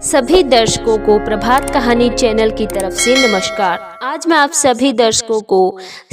सभी दर्शकों को प्रभात कहानी चैनल की तरफ से नमस्कार। आज मैं आप सभी दर्शकों को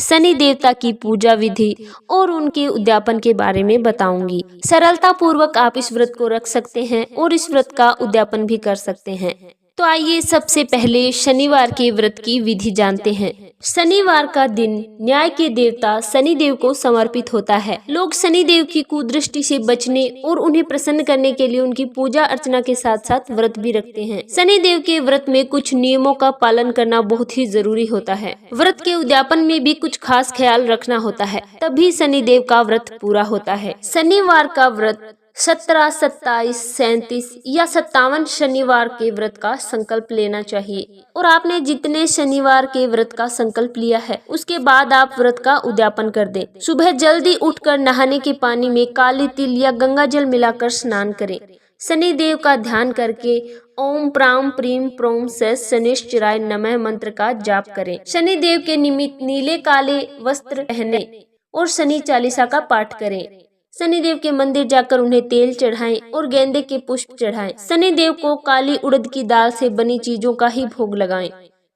शनि देवता की पूजा विधि और उनके उद्यापन के बारे में बताऊंगी। सरलता पूर्वक आप इस व्रत को रख सकते हैं और इस व्रत का उद्यापन भी कर सकते हैं। तो आइए सबसे पहले शनिवार के व्रत की विधि जानते हैं। शनिवार का दिन न्याय के देवता शनिदेव को समर्पित होता है। लोग शनिदेव की कुदृष्टि से बचने और उन्हें प्रसन्न करने के लिए उनकी पूजा अर्चना के साथ साथ व्रत भी रखते हैं। शनिदेव के व्रत में कुछ नियमों का पालन करना बहुत ही जरूरी होता है। व्रत के उद्यापन में भी कुछ खास ख्याल रखना होता है, तभी शनिदेव का व्रत पूरा होता है। शनिवार का व्रत 17, 27, 37 या 57 शनिवार के व्रत का संकल्प लेना चाहिए और आपने जितने शनिवार के व्रत का संकल्प लिया है उसके बाद आप व्रत का उद्यापन कर दें। सुबह जल्दी उठकर नहाने के पानी में काली तिल या गंगा जल मिलाकर स्नान करें। शनिदेव का ध्यान करके ओम प्राम प्रीम प्रोम से शनिश्चराय नमः मंत्र का जाप करें। शनिदेव के निमित्त नीले काले वस्त्र पहने और शनि चालीसा का पाठ करें। शनिदेव के मंदिर जाकर उन्हें तेल चढ़ाएं और गेंदे के पुष्प चढ़ाएं। शनिदेव को काली उड़द की दाल से बनी चीजों का ही भोग लगाएं।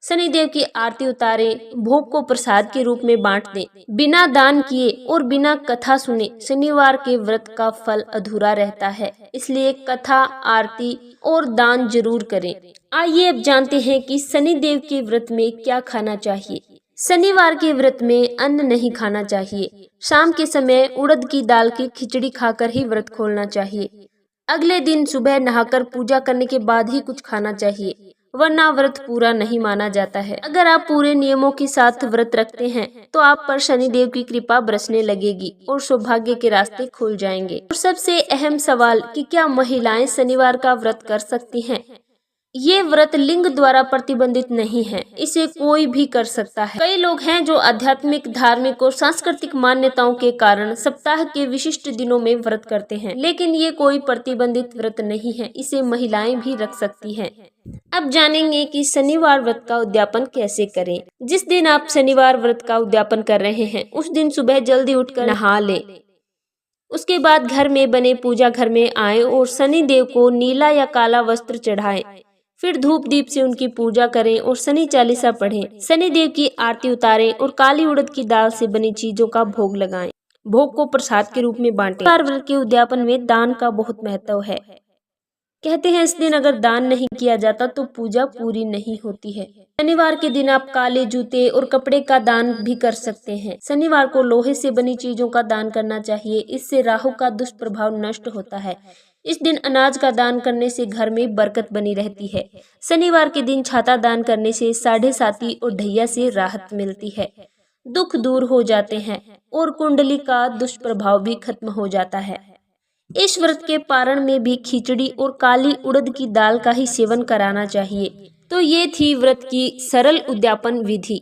शनिदेव की आरती उतारें, भोग को प्रसाद के रूप में बांट दें। बिना दान किए और बिना कथा सुने शनिवार के व्रत का फल अधूरा रहता है, इसलिए कथा, आरती और दान जरूर करें। आइए अब जानते हैं कि शनिदेव के व्रत में क्या खाना चाहिए। शनिवार के व्रत में अन्न नहीं खाना चाहिए। शाम के समय उड़द की दाल की खिचड़ी खाकर ही व्रत खोलना चाहिए। अगले दिन सुबह नहाकर पूजा करने के बाद ही कुछ खाना चाहिए, वरना व्रत पूरा नहीं माना जाता है। अगर आप पूरे नियमों के साथ व्रत रखते हैं तो आप पर शनिदेव की कृपा बरसने लगेगी और सौभाग्य के रास्ते खुल जाएंगे। और सबसे अहम सवाल कि क्या महिलाएं शनिवार का व्रत कर सकती हैं? ये व्रत लिंग द्वारा प्रतिबंधित नहीं है, इसे कोई भी कर सकता है। कई लोग हैं जो आध्यात्मिक, धार्मिक और सांस्कृतिक मान्यताओं के कारण सप्ताह के विशिष्ट दिनों में व्रत करते हैं, लेकिन ये कोई प्रतिबंधित व्रत नहीं है, इसे महिलाएं भी रख सकती हैं। अब जानेंगे कि शनिवार व्रत का उद्यापन कैसे करें। जिस दिन आप शनिवार व्रत का उद्यापन कर रहे हैं उस दिन सुबह जल्दी उठकर नहा लें। उसके बाद घर में बने पूजा घर में आए और शनिदेव को नीला या काला वस्त्र चढ़ाएं। फिर धूप दीप से उनकी पूजा करें और शनि चालीसा पढ़ें। शनिदेव की आरती उतारें और काली उड़द की दाल से बनी चीजों का भोग लगाएं। भोग को प्रसाद के रूप में बांटें। शनिवार व्रत के उद्यापन में दान का बहुत महत्व है। कहते हैं इस दिन अगर दान नहीं किया जाता तो पूजा पूरी नहीं होती है। शनिवार के दिन आप काले जूते और कपड़े का दान भी कर सकते हैं। शनिवार को लोहे से बनी चीजों का दान करना चाहिए, इससे राहु का दुष्प्रभाव नष्ट होता है। इस दिन अनाज का दान करने से घर में बरकत बनी रहती है। शनिवार के दिन छाता दान करने से साढ़े साती और ढैया से राहत मिलती है, दुख दूर हो जाते हैं और कुंडली का दुष्प्रभाव भी खत्म हो जाता है। इस व्रत के पारण में भी खिचड़ी और काली उड़द की दाल का ही सेवन कराना चाहिए। तो ये थी व्रत की सरल उद्यापन विधि।